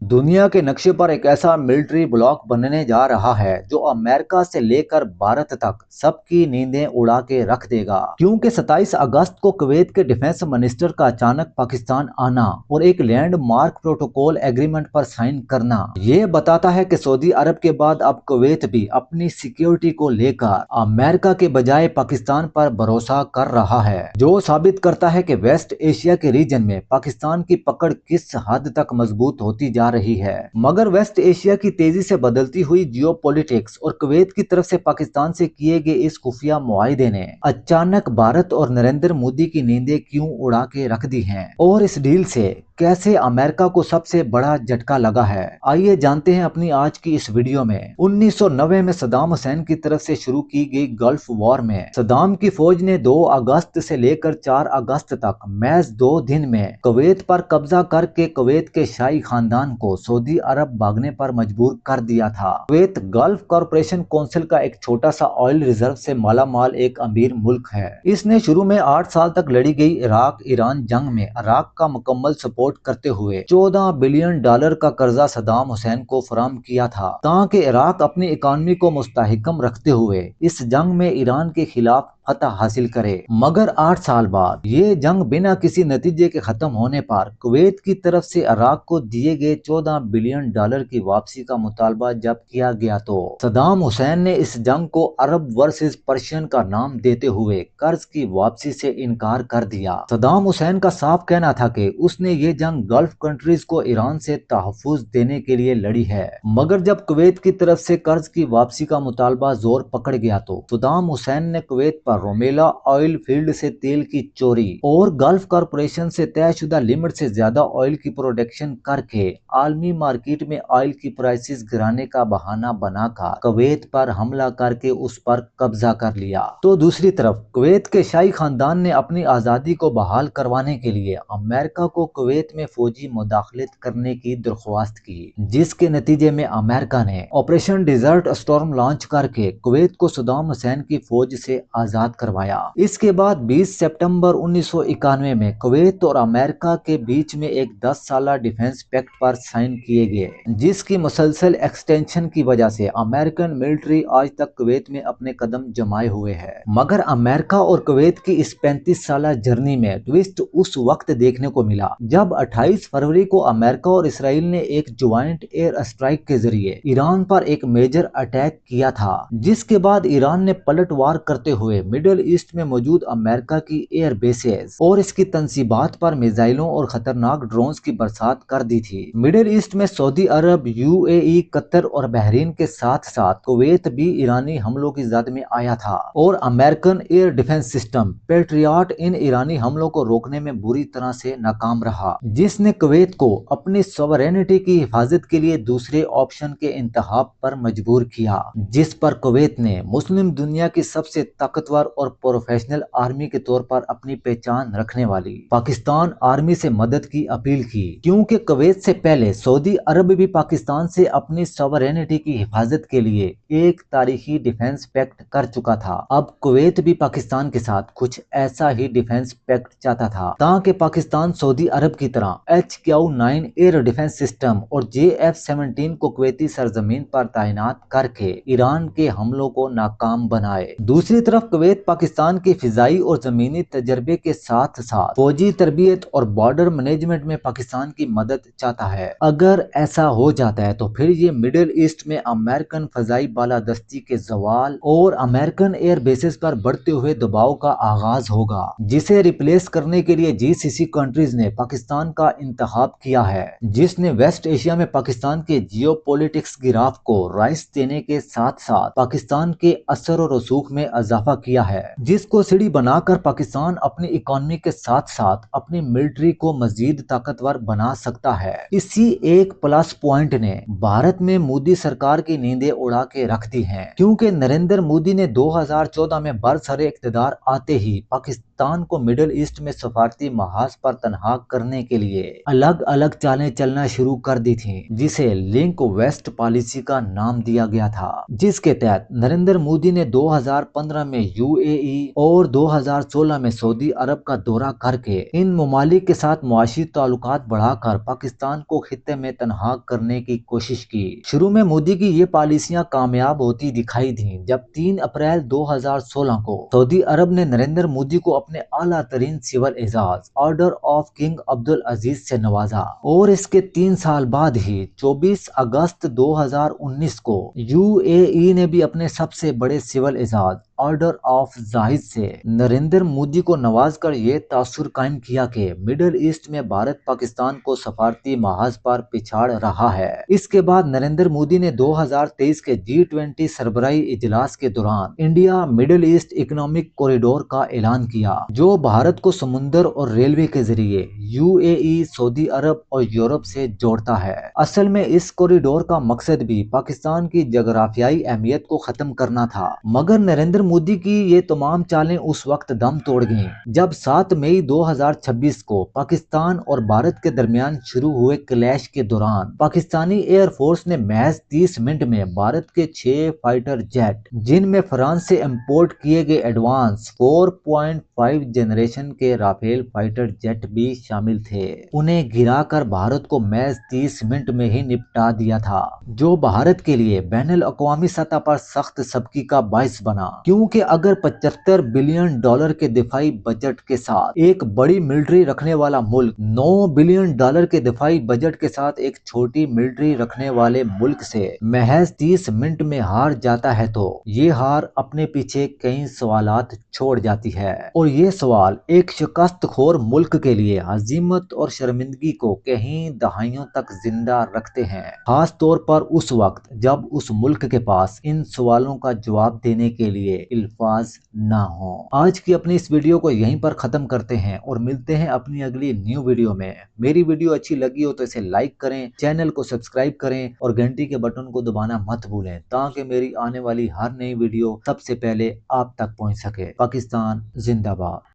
दुनिया के नक्शे पर एक ऐसा मिलिट्री ब्लॉक बनने जा रहा है जो अमेरिका से लेकर भारत तक सबकी नींदें उड़ा के रख देगा, क्योंकि 27 अगस्त को कुवैत के डिफेंस मिनिस्टर का अचानक पाकिस्तान आना और एक लैंडमार्क प्रोटोकॉल एग्रीमेंट पर साइन करना ये बताता है कि सऊदी अरब के बाद अब कुवैत भी अपनी सिक्योरिटी को लेकर अमेरिका के बजाय पाकिस्तान पर भरोसा कर रहा है, जो साबित करता है कि वेस्ट एशिया के रीजन में पाकिस्तान की पकड़ किस हद तक मजबूत होती जा रही है। मगर वेस्ट एशिया की तेजी से बदलती हुई जियोपॉलिटिक्स और कुवैत की तरफ से पाकिस्तान से किए गए इस खुफिया मुआहिदे ने अचानक भारत और नरेंद्र मोदी की नींदें क्यों उड़ा के रख दी हैं, और इस डील से कैसे अमेरिका को सबसे बड़ा झटका लगा है, आइए जानते हैं अपनी आज की इस वीडियो में। 1990 में सद्दाम हुसैन की तरफ से शुरू की गई गल्फ वॉर में सद्दाम की फौज ने 2 अगस्त से लेकर 4 अगस्त तक महज 2 दिन में कुवैत पर कब्जा करके कुवैत के शाही खानदान को सऊदी अरब भागने पर मजबूर कर दिया था। कुवैत गल्फ कॉरपोरेशन काउंसिल का एक छोटा सा ऑयल रिजर्व से मालामाल एक अमीर मुल्क है। इसने शुरू में 8 साल तक लड़ी गई इराक ईरान जंग में इराक का मुकम्मल सपोर्ट करते हुए $14 बिलियन का कर्जा सद्दाम हुसैन को फराहम किया था, ताकि इराक अपनी इकोनॉमी को मुस्तहकम रखते हुए इस जंग में ईरान के खिलाफ फतह हासिल करे। मगर 8 साल बाद ये जंग बिना किसी नतीजे के खत्म होने पर कुवैत की तरफ से इराक को दिए गए $14 बिलियन की वापसी का मुतालबा जब किया गया तो सद्दाम हुसैन ने इस जंग को अरब वर्सेस पर्शियन का नाम देते हुए कर्ज की वापसी से इनकार कर दिया। सद्दाम हुसैन का साफ कहना था कि उसने ये जंग गल्फ कंट्रीज को ईरान से तहफ्फुज देने के लिए लड़ी है। मगर जब कुवैत की तरफ से कर्ज की वापसी का मुतालबा जोर पकड़ गया तो सद्दाम हुसैन ने कुवैत पर रोमेला ऑयल फील्ड से तेल की चोरी और गल्फ कॉरपोरेशन से तयशुदा लिमिट से ज्यादा ऑयल की प्रोडक्शन करके आलमी मार्केट में ऑयल की प्राइसेस गिराने का बहाना बनाकर कुवैत पर हमला करके उस पर कब्जा कर लिया। तो दूसरी तरफ कुवैत के शाही खानदान ने अपनी आजादी को बहाल करवाने के लिए अमेरिका को कुवैत में फौजी मुदाखलत करने की दरख्वास्त की, जिसके नतीजे में अमेरिका ने ऑपरेशन डिजर्ट स्टॉर्म लॉन्च करके कुवैत को सद्दाम हुसैन की फौज से आजाद करवाया। इसके बाद 20 सितंबर 1991 में कुवैत और अमेरिका के बीच में एक 10 साला डिफेंस पैक्ट पर साइन किए गए, जिसकी मुसलसल एक्सटेंशन की वजह से अमेरिकन मिलिट्री आज तक कुवैत में अपने कदम जमाए हुए है। मगर अमेरिका और कुवैत की इस 35 साला जर्नी में ट्विस्ट उस वक्त देखने को मिला जब 28 फरवरी को अमेरिका और इसराइल ने एक ज्वाइंट एयर स्ट्राइक के जरिए ईरान पर एक मेजर अटैक किया था, जिसके बाद ईरान ने पलटवार करते हुए मिडिल ईस्ट में मौजूद अमेरिका की एयर बेसेस और इसकी तंसीबात पर मिसाइलों और खतरनाक ड्रोन्स की बरसात कर दी थी। मिडिल ईस्ट में सऊदी अरब, यूएई, कतर और बहरीन के साथ साथ कुवैत भी ईरानी हमलों की जद में आया था और American air defence system Patriot इन ईरानी हमलों को रोकने में बुरी तरह से नाकाम रहा, जिसने कुवैत को अपनी सॉवरेनिटी की हिफाजत के लिए दूसरे ऑप्शन के इंतखाब पर मजबूर किया, जिस पर कुवैत ने मुस्लिम दुनिया की सबसे ताकतवर और प्रोफेशनल आर्मी के तौर पर अपनी पहचान रखने वाली पाकिस्तान आर्मी से मदद की अपील की, क्योंकि कुवैत से पहले सऊदी अरब भी पाकिस्तान से अपनी सॉवरेनिटी की हिफाजत के लिए एक तारीखी डिफेंस पैक्ट कर चुका था। अब कुवैत भी पाकिस्तान के साथ कुछ ऐसा ही डिफेंस पैक्ट चाहता था, ताकि पाकिस्तान सऊदी अरब की तरह HQ-9 एयर डिफेंस सिस्टम और JF-17 को कुवैती सरजमीन पर तैनात करके ईरान के हमलों को नाकाम बनाए। दूसरी तरफ कुवैत पाकिस्तान के फिजाई और जमीनी तजर्बे के साथ साथ फौजी तरबियत और बॉर्डर मैनेजमेंट में पाकिस्तान की मदद चाहता है। अगर ऐसा हो जाता है तो फिर ये मिडिल ईस्ट में अमेरिकन फजाई बालादस्ती के जवाल और अमेरिकन एयर बेसिस पर बढ़ते हुए दबाव का आगाज होगा, जिसे रिप्लेस करने के लिए GCC कंट्रीज ने पाकिस्तान का इंतखाब किया है, जिसने वेस्ट एशिया में पाकिस्तान के जियोपॉलिटिक्स गिराफ को राइस देने के साथ साथ पाकिस्तान के असर और रसूख में इजाफा किया है, जिसको सीढ़ी बनाकर पाकिस्तान अपनी इकोनॉमी के साथ साथ अपनी मिलिट्री को मजीद ताकतवर बना सकता है। इसी एक प्लस पॉइंट ने भारत में मोदी सरकार की नींदें उड़ा के रख दी हैं, क्योंकि नरेंद्र मोदी ने 2014 में बरसरे इख्तिदार आते ही पाकिस्तान پاکستان کو مڈل ایسٹ میں سفارتی محاذ پر تنہا کرنے کے لیے الگ الگ چالیں چلنا شروع کر دی تھیں، جسے لنک ویسٹ پالیسی کا نام دیا گیا تھا، جس کے تحت نریندر مودی نے 2015 میں UAE اور 2016 میں سعودی عرب کا دورہ کر کے ان ممالک کے ساتھ معاشی تعلقات بڑھا کر پاکستان کو خطے میں تنہا کرنے کی کوشش کی۔ شروع میں مودی کی یہ پالیسیاں کامیاب ہوتی دکھائی دیں، جب 3 اپریل 2016 کو سعودی عرب نے نریندر مودی کو اپنے اعلیٰ ترین سول اعزاز آرڈر آف کنگ عبدالعزیز سے نوازا، اور اس کے 3 سال بعد ہی 24 اگست 2019 کو UAE نے بھی اپنے سب سے بڑے سول اعزاز آرڈر آف زاہد سے نریندر مودی کو نواز کر یہ تاثر قائم کیا کہ مڈل ایسٹ میں بھارت پاکستان کو سفارتی محاذ پر پچھاڑ رہا ہے۔ اس کے بعد نریندر مودی نے 2023 کے G20 سربراہی اجلاس کے دوران India Middle East economic corridor کا اعلان کیا، جو بھارت کو سمندر اور ریلوے کے ذریعے UAE، سعودی عرب اور یورپ سے جوڑتا ہے۔ اصل میں اس کوریڈور کا مقصد بھی پاکستان کی جغرافیائی اہمیت کو ختم کرنا تھا، مگر نریندر مودی کی یہ تمام چالیں اس وقت دم توڑ گئیں جب 7 مئی 2026 کو پاکستان اور بھارت کے درمیان شروع ہوئے کلیش کے دوران پاکستانی ایئر فورس نے محض 30 منٹ میں بھارت کے 6 فائٹر جیٹ، جن میں فرانس سے امپورٹ کیے گئے ایڈوانس 4.5 جنریشن کے رافیل فائٹر جیٹ بھی شامل تھے، انہیں گرا کر بھارت کو محض 30 منٹ میں ہی نپٹا دیا تھا، جو بھارت کے لیے بین الاقوامی سطح پر سخت سبکی کا باعث بنا، کیونکہ اگر $75 بلین کے دفاعی بجٹ کے ساتھ ایک بڑی ملٹری رکھنے والا ملک $9 بلین کے دفاعی بجٹ کے ساتھ ایک چھوٹی ملٹری رکھنے والے ملک سے محض 30 منٹ میں ہار جاتا ہے تو یہ ہار اپنے پیچھے کئی سوالات چھوڑ جاتی ہے، اور یہ سوال ایک شکست خور ملک کے لیے ہزیمت اور شرمندگی کو کئی دہائیوں تک زندہ رکھتے ہیں، خاص طور پر اس وقت جب اس ملک کے پاس ان سوالوں کا جواب دینے کے لیے الفاظ نہ ہوں۔ آج کی اپنی اس ویڈیو کو یہیں پر ختم کرتے ہیں اور ملتے ہیں اپنی اگلی نیو ویڈیو میں۔ میری ویڈیو اچھی لگی ہو تو اسے لائک کریں، چینل کو سبسکرائب کریں اور گھنٹی کے بٹن کو دبانا مت بھولیں تاکہ میری آنے والی ہر نئی ویڈیو سب سے پہلے آپ تک پہنچ سکے۔ پاکستان زندہ باد۔